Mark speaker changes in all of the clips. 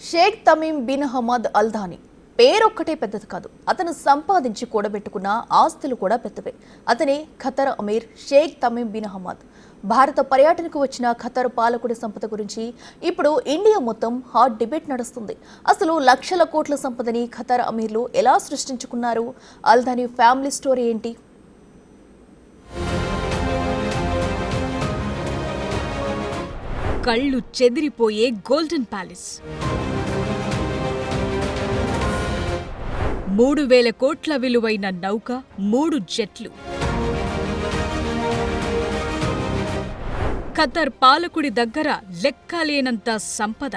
Speaker 1: Sheikh Tamim bin Hamad Al Thani పేరొక్కటే పెద్దది కాదు, అతను సంపాదించి కూడబెట్టుకున్న ఆస్తులు కూడా పెద్దవే. అతనే Qatar Amir Sheikh Tamim bin Hamad. భారత పర్యటనకు వచ్చిన ఖతర్ పాలకుడి సంపద గురించి ఇప్పుడు ఇండియా మొత్తం హాట్ డిబేట్ నడుస్తుంది. అసలు లక్షల కోట్ల సంపదని ఖతర్ అమీర్లు ఎలా సృష్టించుకున్నారు? అల్ థానీ ఫ్యామిలీ స్టోరీ ఏంటి?
Speaker 2: కళ్ళు చెదిరిపోయే గోల్డెన్ ప్యాలెస్, 3,000 కోట్ల విలువైన నౌక, 3 జెట్లు. ఖతర్ పాలకుడి దగ్గర లెక్కలేనంత సంపద.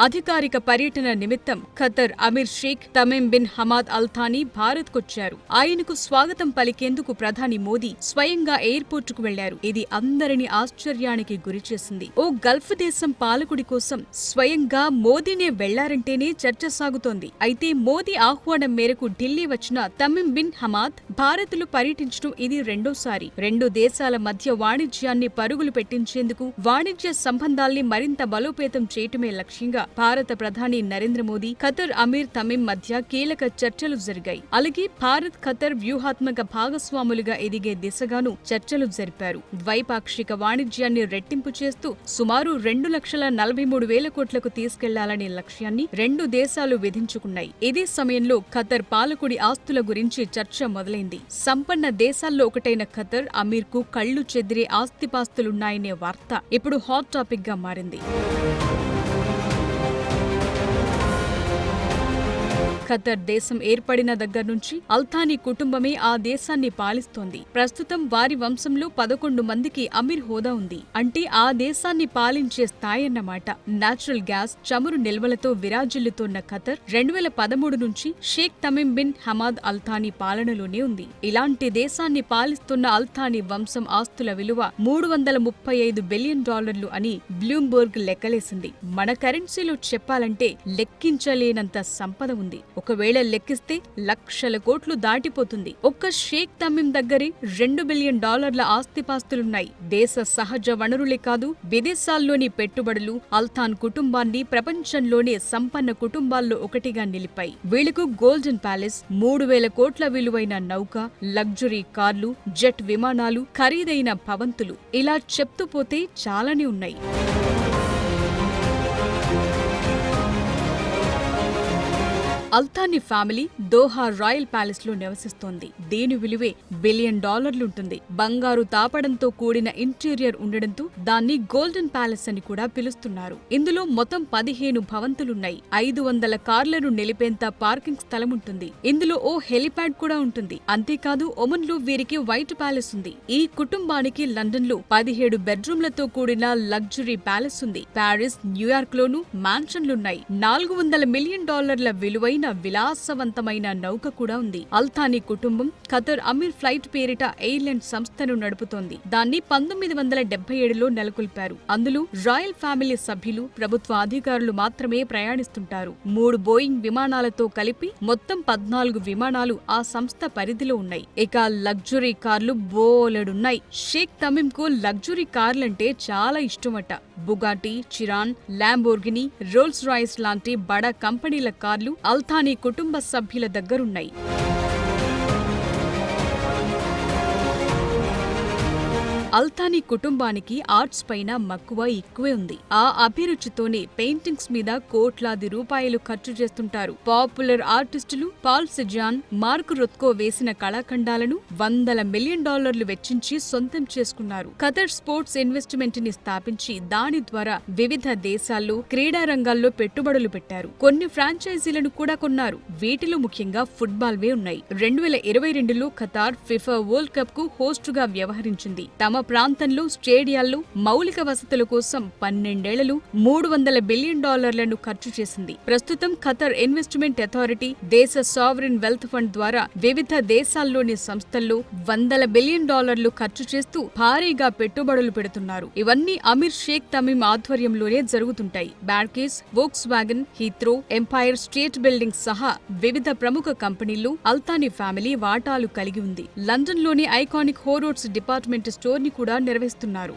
Speaker 2: అధికారిక పర్యటన నిమిత్తం Qatar Amir Sheikh Tamim bin Hamad Al Thani భారత్కొచ్చారు. ఆయనకు స్వాగతం పలికేందుకు ప్రధాని మోదీ స్వయంగా ఎయిర్పోర్టుకు వెళ్లారు. ఇది అందరినీ ఆశ్చర్యానికి గురిచేసింది. ఓ గల్ఫ్ దేశం పాలకుడి కోసం స్వయంగా మోదీనే వెళ్లారంటేనే చర్చ సాగుతోంది. అయితే మోదీ ఆహ్వానం మేరకు ఢిల్లీ వచ్చిన తమీమ్ బిన్ హమద్ భారత్లో పర్యటించడం ఇది రెండోసారి. 2 దేశాల మధ్య వాణిజ్యాన్ని పరుగులు పెట్టించేందుకు, వాణిజ్య సంబంధాల్ని మరింత బలోపేతం చేయటమే లక్ష్యంగా భారత ప్రధాని నరేంద్ర మోదీ, ఖతర్ అమీర్ తమీమ్ మధ్య కీలక చర్చలు జరిగాయి. అలాగే భారత్ ఖతర్ వ్యూహాత్మక భాగస్వాములుగా ఎదిగే దిశగానూ చర్చలు జరిపారు. ద్వైపాక్షిక వాణిజ్యాన్ని రెట్టింపు చేస్తూ సుమారు 2,43,000 కోట్లకు తీసుకెళ్లాలనే లక్ష్యాన్ని 2 దేశాలు విధించుకున్నాయి. ఇదే సమయంలో ఖతర్ పాలకుడి ఆస్తుల గురించి చర్చ మొదలైంది. సంపన్న దేశాల్లో ఒకటైన ఖతర్ అమీర్ కు కళ్లు చెదిరే ఆస్తిపాస్తులున్నాయనే వార్త ఇప్పుడు హాట్ టాపిక్ గా మారింది. ఖతర్ దేశం ఏర్పడిన దగ్గర నుంచి అల్ థానీ కుటుంబమే ఆ దేశాన్ని పాలిస్తోంది. ప్రస్తుతం వారి వంశంలో 11 మందికి అమీర్ హోదా ఉంది. అంటే ఆ దేశాన్ని పాలించే స్థాయన్నమాట. నేచురల్ గ్యాస్, చమురు నిల్వలతో విరాజిల్లుతోన్న ఖతర్ 2013 నుంచి Sheikh Tamim bin Hamad Al Thani పాలనలోనే ఉంది. ఇలాంటి దేశాన్ని పాలిస్తున్న అల్ థానీ వంశం ఆస్తుల విలువ $335 బిలియన్ అని బ్లూంబర్గ్ లెక్కలేసింది. మన కరెన్సీలో చెప్పాలంటే లెక్కించలేనంత సంపద ఉంది. ఒకవేళ లెక్కిస్తే లక్షల కోట్లు దాటిపోతుంది. ఒక్క షేక్ తమీమ్ దగ్గరే $2 బిలియన్ ఆస్తిపాస్తులున్నాయి. దేశ సహజ వనరులే కాదు, విదేశాల్లోని పెట్టుబడులు అల్ థానీ కుటుంబాన్ని ప్రపంచంలోనే సంపన్న కుటుంబాల్లో ఒకటిగా నిలిపాయి. వీళ్లకు గోల్డెన్ ప్యాలెస్, 3,000 కోట్ల విలువైన నౌక, లగ్జరీ కార్లు, జెట్ విమానాలు, ఖరీదైన భవంతులు, ఇలా చెప్తూ పోతే చాలానే ఉన్నాయి. Al Thani family Doha royal palace లో నివసిస్తోంది. దీని విలువే $1 బిలియన్ ఉంటుంది. బంగారు తాపడంతో కూడిన ఇంటీరియర్ ఉండడంతో దాన్ని గోల్డెన్ ప్యాలెస్ అని కూడా పిలుస్తున్నారు. ఇందులో మొత్తం 15 భవంతులున్నాయి. 500 కార్లను నిలిపేంత పార్కింగ్ స్థలం ఉంటుంది. ఇందులో ఓ హెలిప్యాడ్ కూడా ఉంటుంది. అంతేకాదు ఒమన్ లో వీరికి వైట్ ప్యాలెస్ ఉంది. ఈ కుటుంబానికి లండన్ లో 17 బెడ్రూమ్లతో కూడిన లగ్జరీ ప్యాలెస్ ఉంది. ప్యారిస్, న్యూయార్క్ లోనూ మ్యాన్షన్లున్నాయి. $400 మిలియన్ విలువైన విలాసవంతమైన నౌక కూడా ఉంది. అల్ థానీ కుటుంబం ఖతర్ అమీర్ ఫ్లైట్ పేరిట ఎయిర్లైన్ సంస్థను నడుపుతోంది. దాన్ని 1977లో నెలకొల్పారు. అందులో రాయల్ ఫ్యామిలీ సభ్యులు, ప్రభుత్వ అధికారులు మాత్రమే ప్రయాణిస్తుంటారు. 3 బోయింగ్ విమానాలతో కలిపి మొత్తం 14 విమానాలు ఆ సంస్థ పరిధిలో ఉన్నాయి. ఇక లగ్జరీ కార్లు బోలెడున్నాయి. షేక్ తమీమ్ కు లగ్జరీ కార్లంటే చాలా ఇష్టమట. Bugatti, Chiron, Lamborghini, Rolls Royce లాంటి బడా కంపెనీల కార్లు అల్ థానీ కుటుంబ సభ్యుల దగ్గరున్నాయి. అల్ థానీ కుటుంబానికి ఆర్ట్స్ పైన మక్కువ ఎక్కువే ఉంది. ఆ అభిరుచితోనే పెయింటింగ్స్ మీద కోట్లాది రూపాయలు ఖర్చు చేస్తుంటారు. పాపులర్ ఆర్టిస్టులు పాల్ సెజాన్, మార్క్ రొత్కో వేసిన కళాఖండాలను $100 మిలియన్ వెచ్చించి సొంతం చేసుకున్నారు. ఖతర్ స్పోర్ట్స్ ఇన్వెస్ట్మెంట్ ని స్థాపించి దాని ద్వారా వివిధ దేశాల్లో క్రీడా రంగాల్లో పెట్టుబడులు పెట్టారు. కొన్ని ఫ్రాంచైజీలను కూడా కొన్నారు. వీటిలో ముఖ్యంగా ఫుట్బాల్ వే ఉన్నాయి. 2022లో ఖతార్ ఫిఫా వరల్డ్ కప్ కు హోస్టుగా వ్యవహరించింది. తమ ప్రాంతంలో స్టేడియాల్లో మౌలిక వసతుల కోసం 12 ఏళ్లలో $300 బిలియన్ ఖర్చు చేసింది. ప్రస్తుతం ఖతర్ ఇన్వెస్ట్మెంట్ అథారిటీ, దేశ సావరిన్ వెల్త్ ఫండ్ ద్వారా వివిధ దేశాల్లోని సంస్థల్లో $100 బిలియన్ ఖర్చు చేస్తూ భారీగా పెట్టుబడులు పెడుతున్నారు. ఇవన్నీ అమీర్ షేక్ తమీమ్ ఆధ్వర్యంలోనే జరుగుతుంటాయి. Barclays, Volkswagen, Heathrow, Empire State Building సహా వివిధ ప్రముఖ కంపెనీల్లో అల్ థానీ ఫ్యామిలీ వాటాలు కలిగి ఉంది. లండన్లోని ఐకానిక్ హోరోడ్స్ డిపార్ట్మెంట్ స్టోర్ ని కూడా నిర్వహిస్తున్నారు.